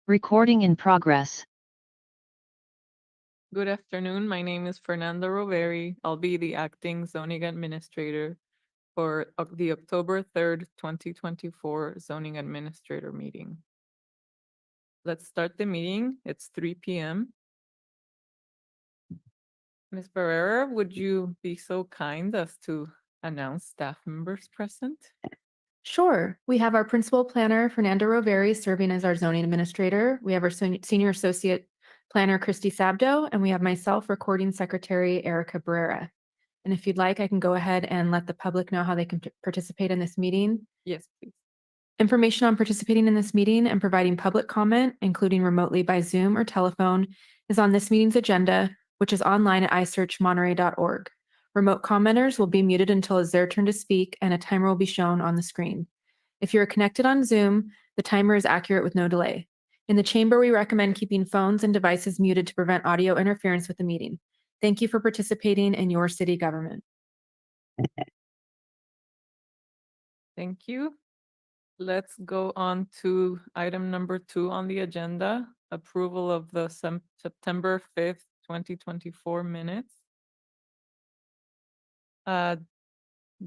Recording in progress. Good afternoon. My name is Fernanda Roveri. I'll be the acting zoning administrator for the October 3rd, 2024 zoning administrator meeting. Let's start the meeting. It's 3 p.m. Ms. Barrera, would you be so kind as to announce staff members present? Sure. We have our principal planner, Fernanda Roveri, serving as our zoning administrator. We have our senior associate planner, Christy Sabdo, and we have myself, recording secretary, Erica Barrera. And if you'd like, I can go ahead and let the public know how they can participate in this meeting. Yes, please. Information on participating in this meeting and providing public comment, including remotely by Zoom or telephone, is on this meeting's agenda, which is online at isearchmonterey.org. Remote commenters will be muted until it's their turn to speak, and a timer will be shown on the screen. If you're connected on Zoom, the timer is accurate with no delay. In the chamber, we recommend keeping phones and devices muted to prevent audio interference with the meeting. Thank you for participating in your city government. Thank you. Let's go on to item number 2 on the agenda, approval of the September 5th, 2024 minutes.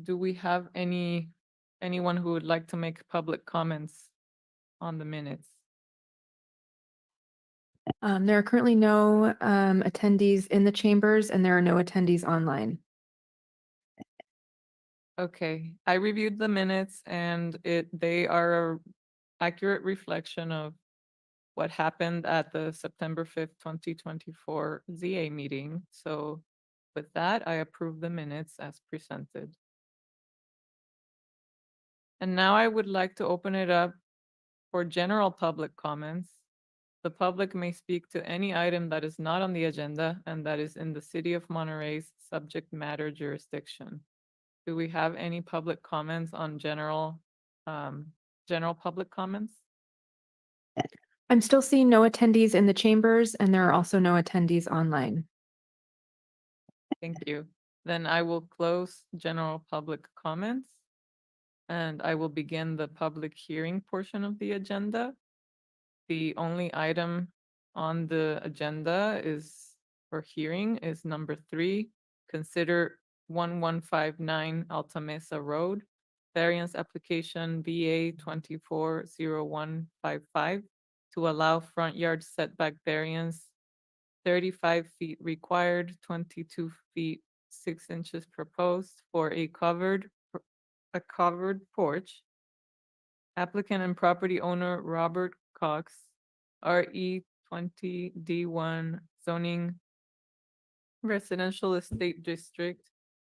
Do we have anyone who would like to make public comments on the minutes? There are currently no attendees in the chambers, and there are no attendees online. Okay, I reviewed the minutes and they are an accurate reflection of what happened at the September 5th, 2024 ZA meeting. So with that, I approve the minutes as presented. And now I would like to open it up for general public comments. The public may speak to any item that is not on the agenda and that is in the City of Monterey's subject matter jurisdiction. Do we have any public comments on general public comments? I'm still seeing no attendees in the chambers, and there are also no attendees online. Thank you. Then I will close general public comments and I will begin the public hearing portion of the agenda. The only item on the agenda for hearing is number 3, consider 1159 Alta Mesa Road, variance application VA 240155 to allow front yard setback variance 35 feet required, 22 feet 6 inches proposed for a covered porch. Applicant and property owner Robert Cox, RE 20D1 zoning residential estate district,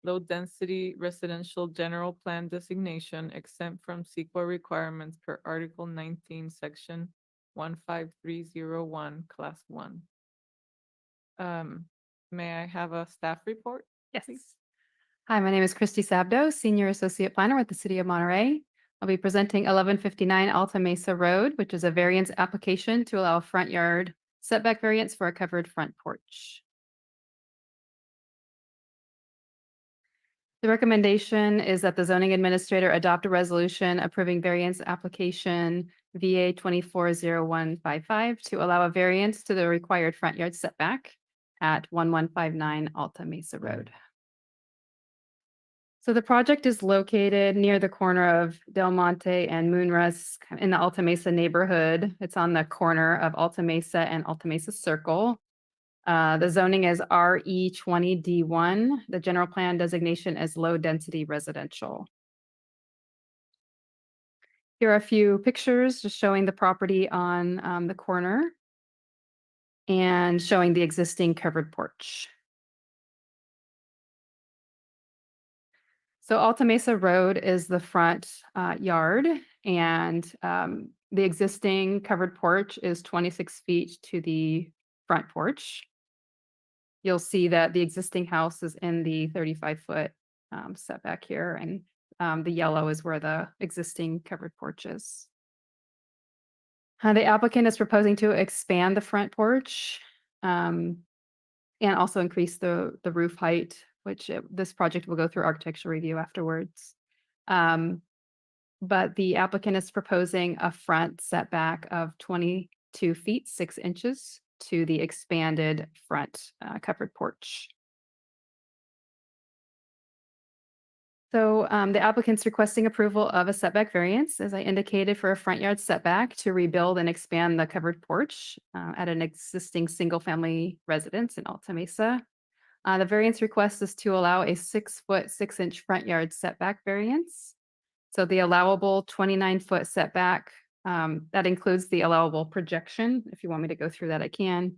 low density residential general plan designation exempt from CEQA requirements per Article 19, Section 15301, Class 1. May I have a staff report? Yes. Please? Hi, my name is Christy Sabdo, Senior Associate Planner with the City of Monterey. I'll be presenting 1159 Alta Mesa Road, which is a variance application to allow front yard setback variance for a covered front porch. The recommendation is that the zoning administrator adopt a resolution approving variance application VA 240155 to allow a variance to the required front yard setback at 1159 Alta Mesa Road. So the project is located near the corner of Del Monte and Moonrus in the Alta Mesa neighborhood. It's on the corner of Alta Mesa and Alta Mesa Circle. The zoning is RE 20D1. The general plan designation is low density residential. Here are a few pictures just showing the property on the corner and showing the existing covered porch. So Alta Mesa Road is the front yard, and the existing covered porch is 26 feet to the front porch. You'll see that the existing house is in the 35-foot setback here, and the yellow is where the existing covered porch is. The applicant is proposing to expand the front porch and also increase the roof height, which this project will go through architectural review afterwards. But the applicant is proposing a front setback of 22 22 feet, 6 inches to the expanded front covered porch. So the applicant's requesting approval of a setback variance, as I indicated, for a front yard setback to rebuild and expand the covered porch at an existing single-family residence in Alta Mesa. The variance request is to allow a 6-foot, 6-inch front yard setback variance. So the allowable 29-foot setback, that includes the allowable projection. If you want me to go through that, I can.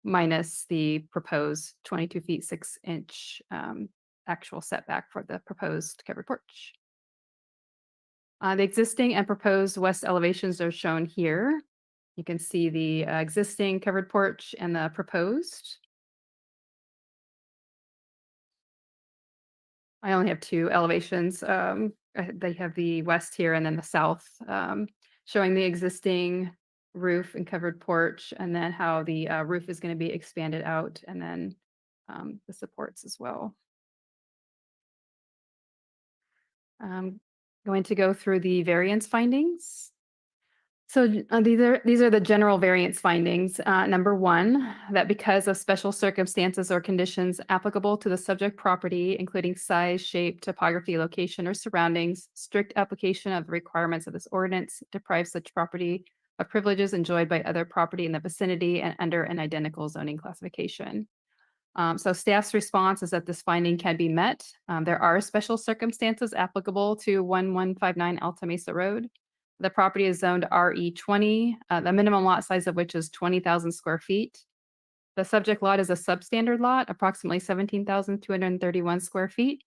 Minus the proposed 22 feet, 6-inch actual setback for the proposed covered porch. The existing and proposed west elevations are shown here. You can see the existing covered porch and the proposed. I only have 2 elevations. They have the west here and then the south, showing the existing roof and covered porch, and then how the roof is going to be expanded out, and then the supports as well. Going to go through the variance findings. So these are the general variance findings. Number 1, that because of special circumstances or conditions applicable to the subject property, including size, shape, topography, location, or surroundings, strict application of the requirements of this ordinance deprives such property of privileges enjoyed by other property in the vicinity and under an identical zoning classification. So staff's response is that this finding can be met. There are special circumstances applicable to 1159 Alta Mesa Road. The property is zoned RE20, the minimum lot size of which is 20,000 square feet. The subject lot is a substandard lot, approximately 17,231 square feet.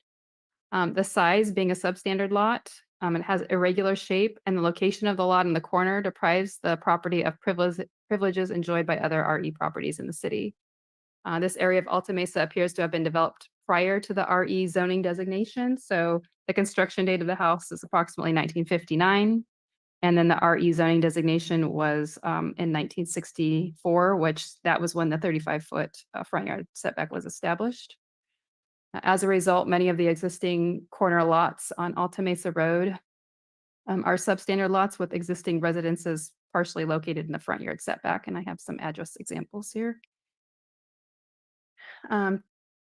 The size being a substandard lot, it has irregular shape, and the location of the lot in the corner deprives the property of privileges enjoyed by other RE properties in the city. This area of Alta Mesa appears to have been developed prior to the RE zoning designation. So the construction date of the house is approximately 1959. And then the RE zoning designation was in 1964, which that was when the 35-foot front yard setback was established. As a result, many of the existing corner lots on Alta Mesa Road are substandard lots with existing residences partially located in the front yard setback. And I have some address examples here.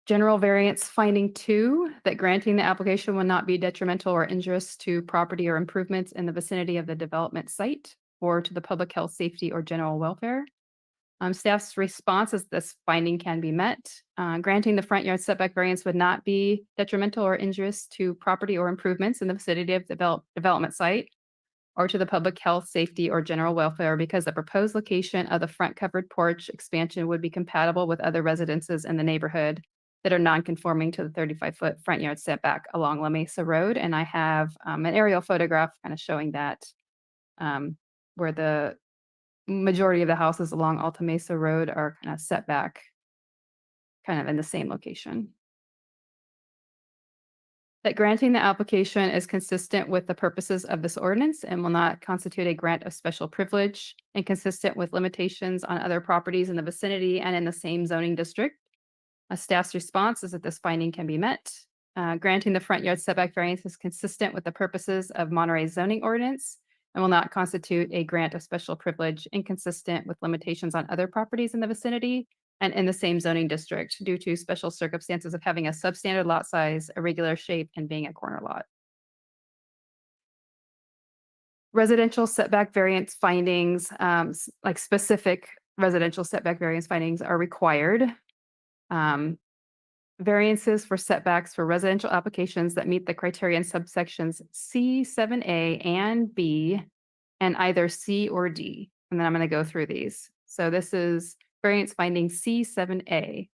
General variance finding 2, that granting the application will not be detrimental or injurious to property or improvements in the vicinity of the development site or to the public health, safety, or general welfare. Staff's response is this finding can be met. Granting the front yard setback variance would not be detrimental or injurious to property or improvements in the vicinity of the development site or to the public health, safety, or general welfare because the proposed location of the front covered porch expansion would be compatible with other residences in the neighborhood that are non-conforming to the 35-foot front yard setback along La Mesa Road. And I have an aerial photograph kind of showing that where the majority of the houses along Alta Mesa Road are kind of set back kind of in the same location. That granting the application is consistent with the purposes of this ordinance and will not constitute a grant of special privilege and consistent with limitations on other properties in the vicinity and in the same zoning district. A staff's response is that this finding can be met. Granting the front yard setback variance is consistent with the purposes of Monterey's zoning ordinance and will not constitute a grant of special privilege inconsistent with limitations on other properties in the vicinity and in the same zoning district due to special circumstances of having a substandard lot size, irregular shape, and being a corner lot. Residential setback variance findings, like specific residential setback variance findings are required. Variances for setbacks for residential applications that meet the criteria in subsections C, 7A, and B, and either C or D. And then I'm going to go through these. So this is variance finding C, 7A,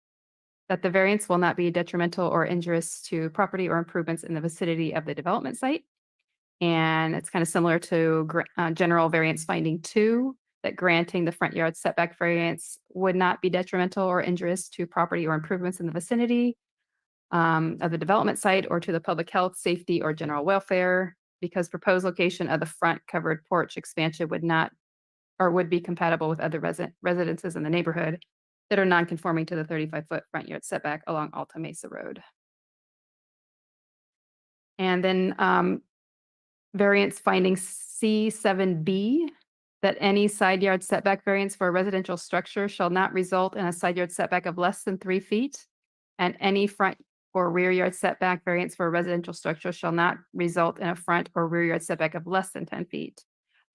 that the variance will not be detrimental or injurious to property or improvements in the vicinity of the development site. And it's kind of similar to general variance finding 2, that granting the front yard setback variance would not be detrimental or injurious to property or improvements in the vicinity of the development site or to the public health, safety, or general welfare, because proposed location of the front covered porch expansion would not or would be compatible with other residences in the neighborhood that are non-conforming to the 35-foot front yard setback along Alta Mesa Road. And then variance finding C7B, that any side yard setback variance for a residential structure shall not result in a side yard setback of less than 3 feet, and any front or rear yard setback variance for a residential structure shall not result in a front or rear yard setback of less than 10 feet.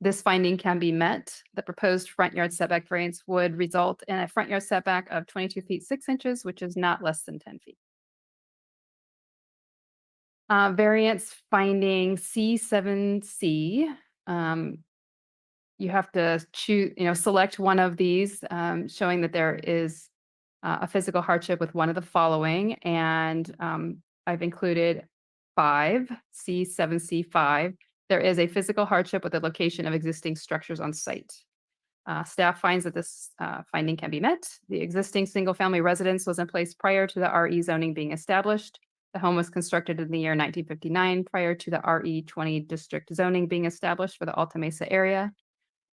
This finding can be met. The proposed front yard setback variance would result in a front yard setback of 22 feet 6 inches, which is not less than 10 feet. Variance finding C7C. You have to choose, select one of these, showing that there is a physical hardship with one of the following. And I've included 5, C7C5. There is a physical hardship with the location of existing structures on site. Staff finds that this finding can be met. The existing single-family residence was in place prior to the RE zoning being established. The home was constructed in the year 1959 prior to the RE20 district zoning being established for the Alta Mesa area.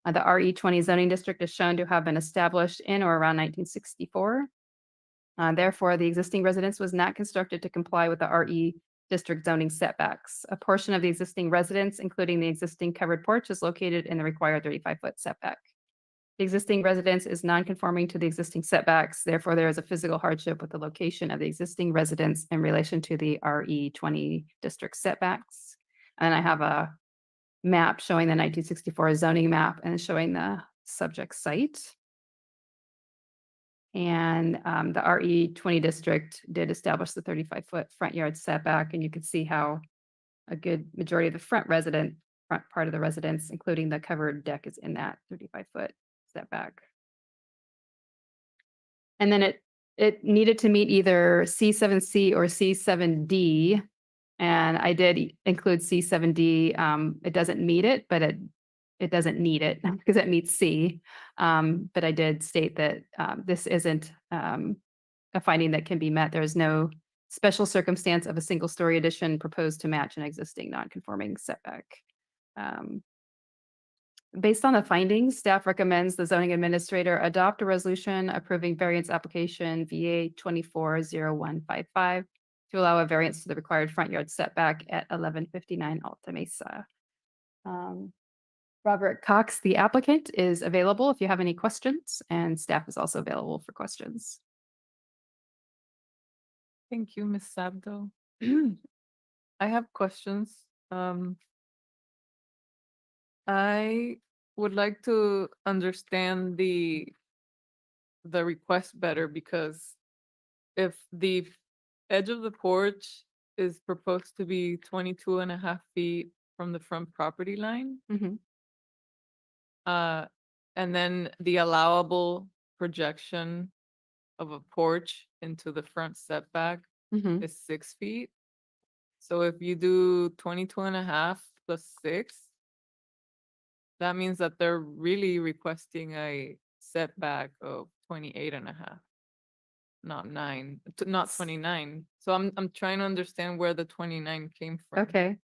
The RE20 zoning district is shown to have been established in or around 1964. Therefore, the existing residence was not constructed to comply with the RE district zoning setbacks. A portion of the existing residence, including the existing covered porch, is located in the required 35-foot setback. The existing residence is non-conforming to the existing setbacks. Therefore, there is a physical hardship with the location of the existing residence in relation to the RE20 district setbacks. And I have a map showing the 1964 zoning map and showing the subject site. And the RE20 district did establish the 35-foot front yard setback, and you can see how a good majority of the front part of the residence, including the covered deck, is in that 35-foot setback. And then it needed to meet either C7C or C7D. And I did include C7D. It doesn't meet it, but it doesn't need it because it meets C. But I did state that this isn't a finding that can be met. There is no special circumstance of a single-story addition proposed to match an existing non-conforming setback. Based on the findings, staff recommends the zoning administrator adopt a resolution approving variance application VA 240155 to allow a variance to the required front yard setback at 1159 Alta Mesa. Robert Cox, the applicant, is available if you have any questions, and staff is also available for questions. Thank you, Ms. Sabdo. I have questions. I would like to understand the request better, because if the edge of the porch is proposed to be 22.5 feet from the front property line, Mhm. and then the allowable projection of a porch into the front setback Mhm. is 6 feet. So if you do 22.5 plus 6, that means that they're really requesting a setback of 28.5, not 29. So I'm trying to understand where the 29 came from. Okay.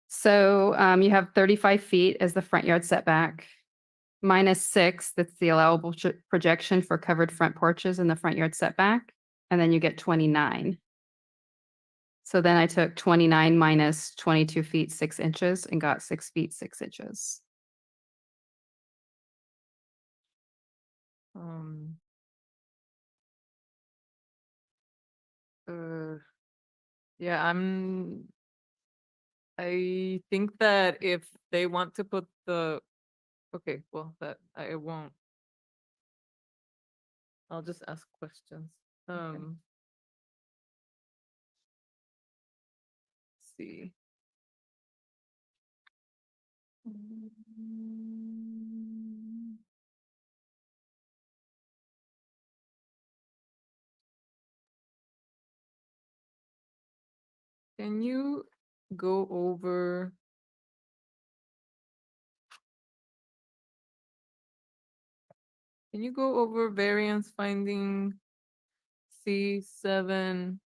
So you have 35 feet as the front yard setback, minus 6, that's the allowable projection for covered front porches in the front yard setback, and then you get 29. So then I took 29 minus 22 feet 6 inches and got 6 feet 6 inches. Um, uh, yeah, I think that if they want to put okay, well, that I won't. I'll just ask questions. Let's see. Can you go over variance finding C7?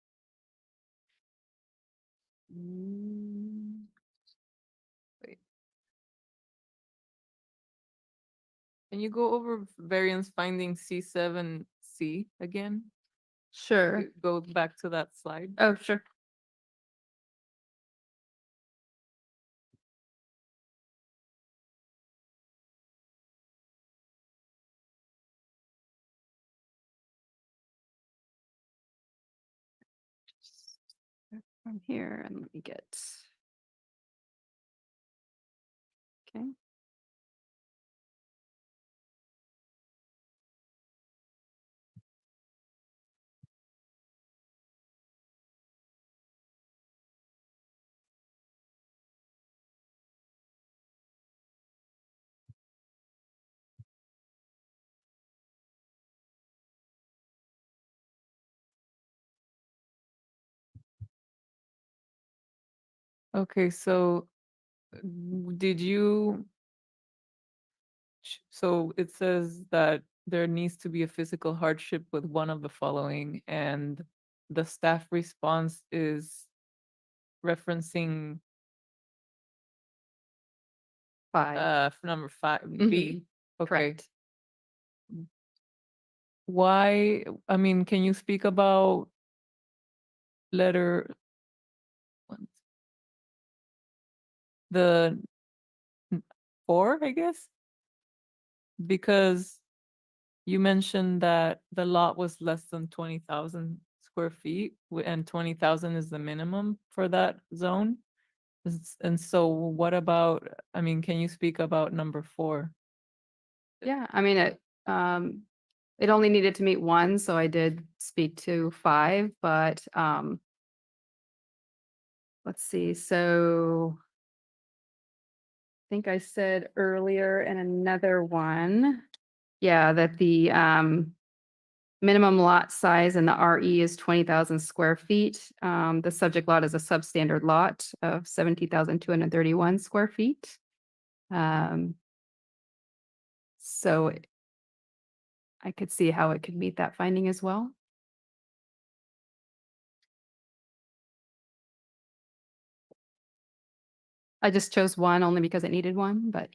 Wait. Can you go over variance finding C7C again? Sure. Go back to that slide. Oh, sure. from here and let me get. Okay. Okay, so did you? So it says that there needs to be a physical hardship with one of the following, and the staff response is referencing 5. number 5, B. Mhm. Okay. Correct. Why, I mean, can you speak about letter the 4, I guess? Because you mentioned that the lot was less than 20,000 square feet, and 20,000 is the minimum for that zone. And so what about, I mean, can you speak about number 4? Yeah, I mean, it only needed to meet 1, so I did speak to 5, but, let's see, so I think I said earlier in another one, yeah, that the, minimum lot size in the RE is 20,000 square feet. The subject lot is a substandard lot of 17,231 square feet. Um, so I could see how it could meet that finding as well. I just chose 1 only because it needed 1, but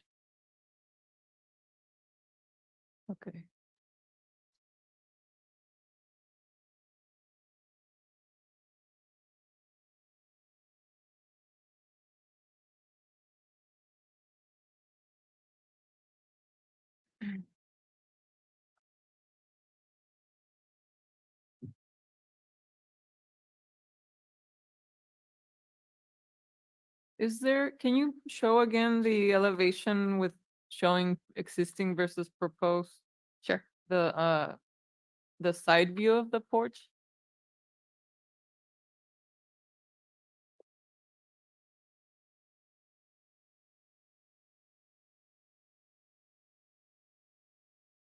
Okay. Is there, can you show again the elevation with showing existing versus proposed, sure. the side view of the porch?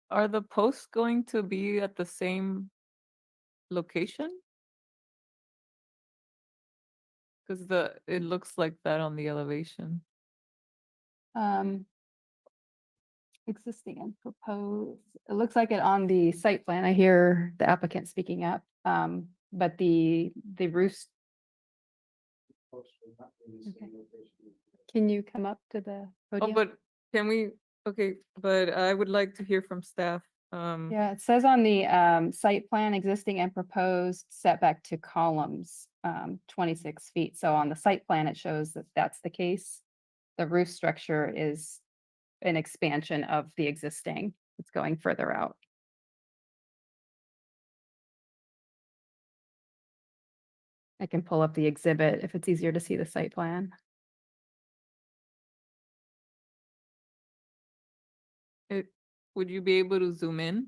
Are the posts going to be at the same location? Because it looks like that on the elevation. Um, existing and proposed. It looks like it on the site plan. I hear the applicant speaking up. But the roof. Okay. Can you come up to the Oh, podium? but can we, okay, but I would like to hear from staff. Yeah, it says on the site plan, existing and proposed setback to columns, 26 feet. So on the site plan, it shows that that's the case. The roof structure is an expansion of the existing. It's going further out. I can pull up the exhibit if it's easier to see the site plan. It, would you be able to zoom in?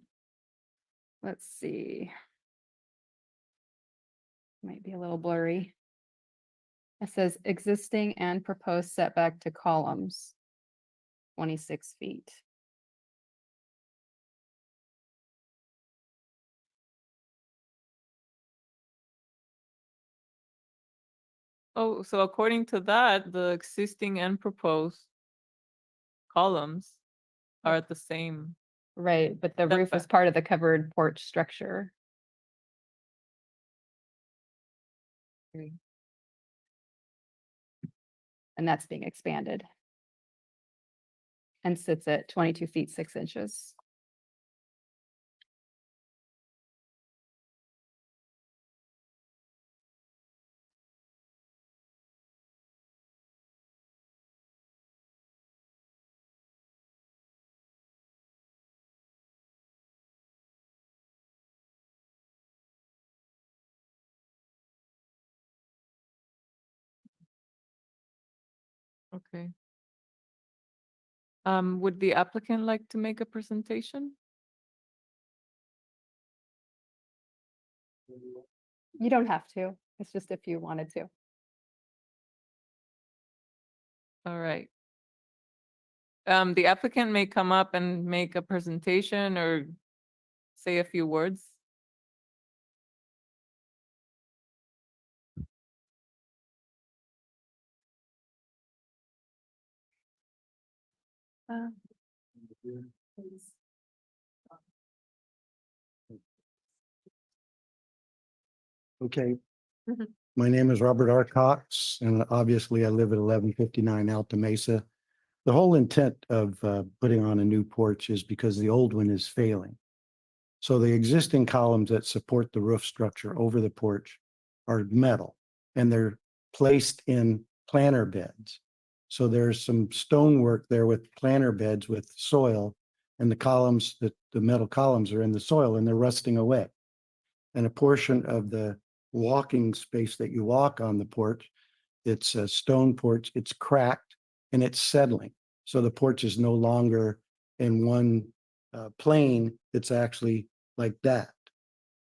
Let's see. Might be a little blurry. It says existing and proposed setback to columns, 26 feet. Oh, so according to that, the existing and proposed columns are at the same. Right, but the roof is setback. part of the covered porch structure. Okay. And that's being expanded. And sits at 22 feet, 6 inches. Okay. Would the applicant like to make a presentation? You don't have to. It's just if you wanted to. All right. The applicant may come up and make a presentation or say a few words. Okay. Mhm. My name is Robert R. Cox, and obviously I live at 1159 Alta Mesa. The whole intent of putting on a new porch is because the old one is failing. So the existing columns that support the roof structure over the porch are metal, and they're placed in planter beds. So there's some stonework there with planter beds with soil, and the metal columns are in the soil and they're rusting away. And a portion of the walking space that you walk on the porch, it's a stone porch, it's cracked and it's settling. So the porch is no longer in one plane, it's actually like that.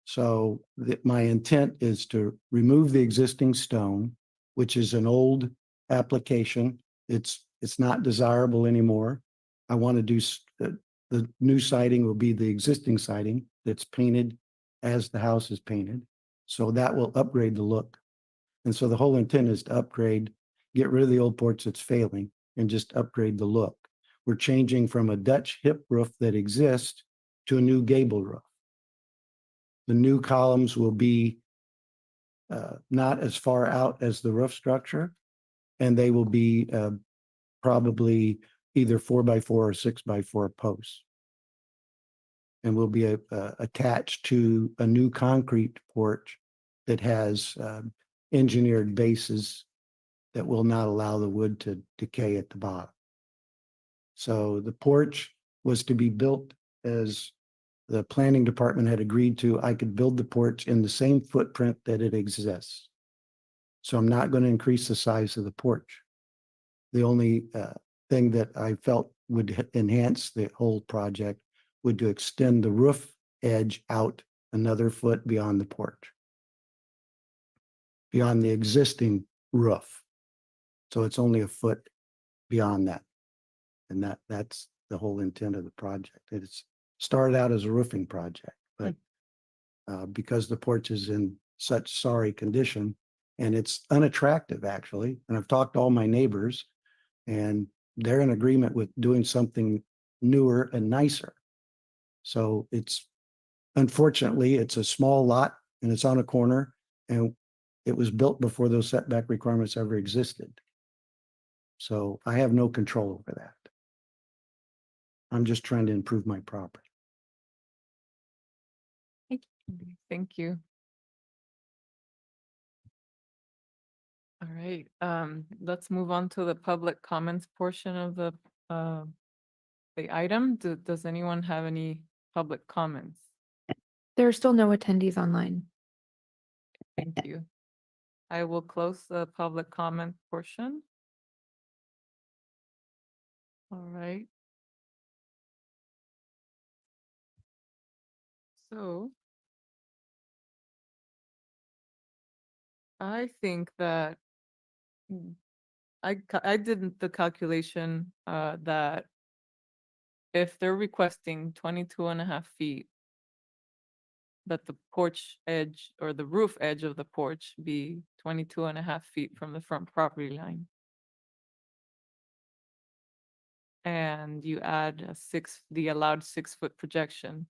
So my intent is to remove the existing stone, which is an old application. It's not desirable anymore. I want to do the new siding will be the existing siding that's painted as the house is painted. So that will upgrade the look. And so the whole intent is to upgrade, get rid of the old porch that's failing and just upgrade the look. We're changing from a Dutch hip roof that exists to a new gable roof. The new columns will be not as far out as the roof structure, and they will be probably either 4x4 or 6x4 posts. And will be attached to a new concrete porch that has engineered bases that will not allow the wood to decay at the bottom. So the porch was to be built as the planning department had agreed to. I could build the porch in the same footprint that it exists. So I'm not going to increase the size of the porch. The only thing that I felt would enhance the whole project would to extend the roof edge out another foot beyond the porch, beyond the existing roof. So it's only a foot beyond that. And that's the whole intent of the project. It's started out as a roofing project, but because the porch is in such sorry condition and it's unattractive actually, and I've talked to all my neighbors and they're in agreement with doing something newer and nicer. So unfortunately, it's a small lot and it's on a corner and it was built before those setback requirements ever existed. So I have no control over that. I'm just trying to improve my property. Thank you. All right, let's move on to the public comments portion of the item. Does anyone have any public comments? There are still no attendees online. Thank you. I will close the public comment portion. All right. So I think that I did the calculation that if they're requesting 22.5 feet, that the porch edge or the roof edge of the porch be 22.5 feet from the front property line. And you add the allowed 6-foot projection,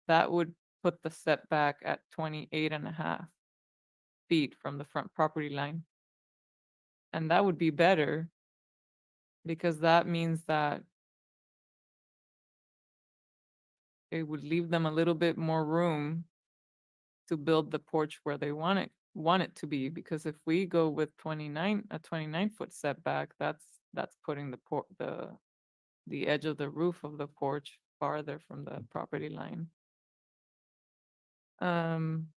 that would put the setback at 28.5 feet from the front property line. And that would be better because that means that it would leave them a little bit more room to build the porch where they want it to be. Because if we go with a 29-foot setback, that's putting the edge of the roof of the porch farther from the property line. And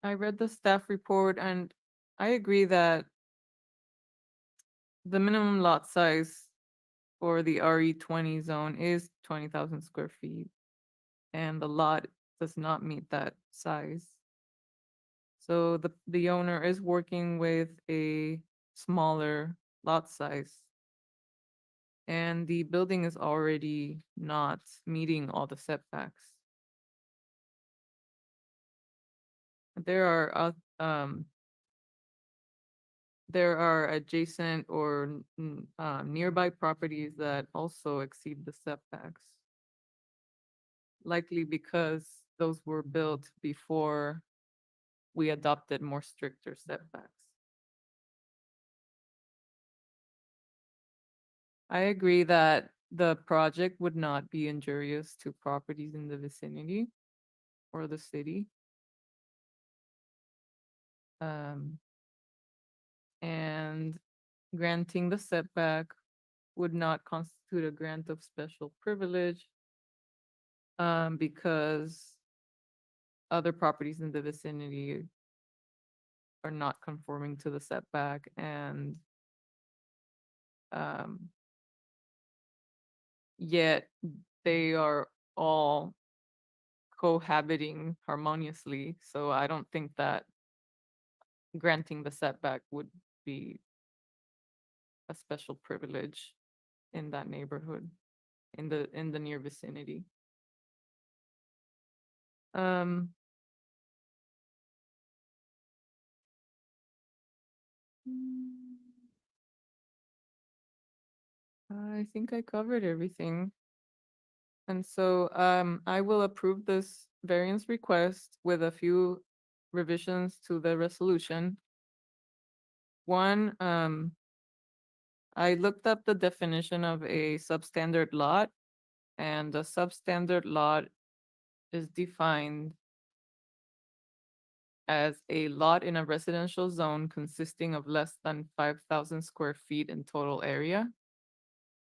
I read the staff report and I agree that the minimum lot size for the RE20 zone is 20,000 square feet. And the lot does not meet that size. So the owner is working with a smaller lot size. And the building is already not meeting all the setbacks. There are adjacent or nearby properties that also exceed the setbacks. Likely because those were built before we adopted more stricter setbacks. I agree that the project would not be injurious to properties in the vicinity or the city. And granting the setback would not constitute a grant of special privilege because other properties in the vicinity are not conforming to the setback and yet they are all cohabiting harmoniously. So I don't think that granting the setback would be a special privilege in that neighborhood, in the near vicinity. I think I covered everything. And so I will approve this variance request with a few revisions to the resolution. One, I looked up the definition of a substandard lot, and the substandard lot is defined as a lot in a residential zone consisting of less than 5,000 square feet in total area.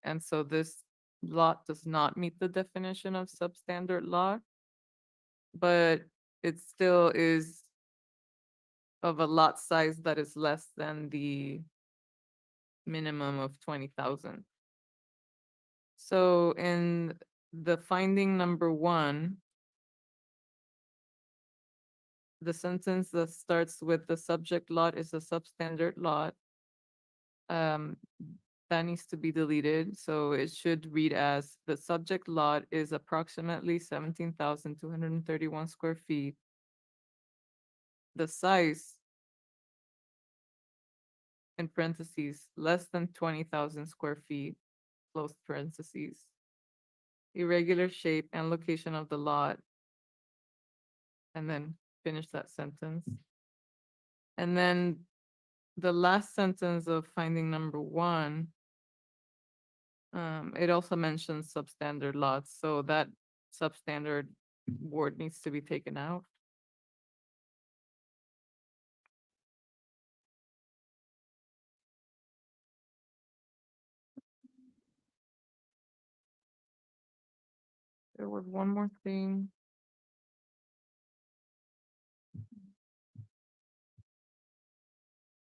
And so this lot does not meet the definition of substandard lot, but it still is of a lot size that is less than the minimum of 20,000. So in the finding number 1, the sentence that starts with the subject lot is a substandard lot, that needs to be deleted. So it should read as the subject lot is approximately 17,231 square feet. The size, in parentheses, less than 20,000 square feet, close parentheses. Irregular shape and location of the lot. And then finish that sentence. And then the last sentence of finding number 1, it also mentions substandard lots, so that substandard word needs to be taken out. There was one more thing.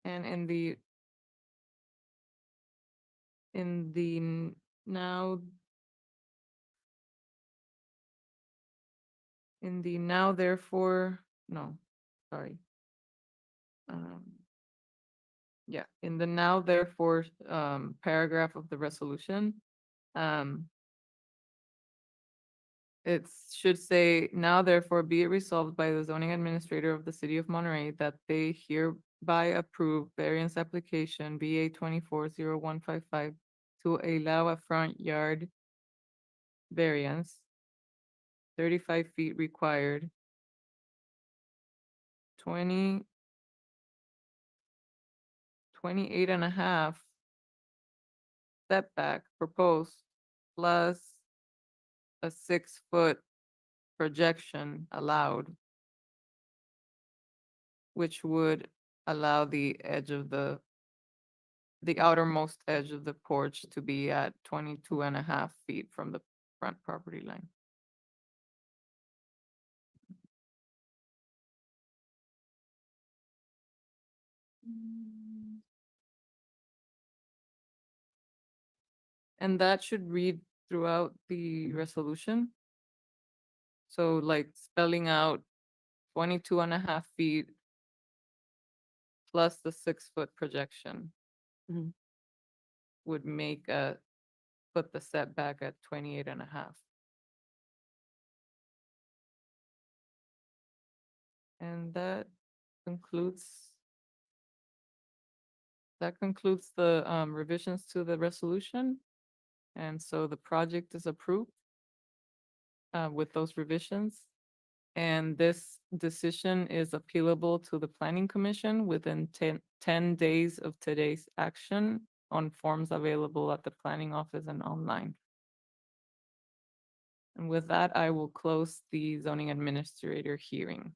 And in the now therefore, no, sorry. Yeah, in the now therefore paragraph of the resolution, it should say, now therefore be it resolved by the zoning administrator of the city of Monterey that they hereby approve variance application BA 240155 to allow a front yard variance, 35 feet required, 28 and a half setback proposed, plus a 6-foot projection allowed, which would allow the outermost edge of the porch to be at 22 and a half feet from the front property line. And that should read throughout the resolution. So like spelling out 22.5 feet plus the 6-foot projection Mhm. would put the setback at 28.5. And concludes, that concludes the revisions to the resolution. And so the project is approved with those revisions. And this decision is appealable to the Planning Commission within 10 days of today's action on forms available at the planning office and online. And with that, I will close the zoning administrator hearing.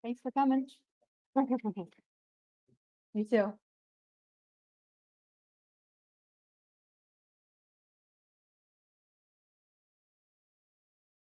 Thanks for coming. You too.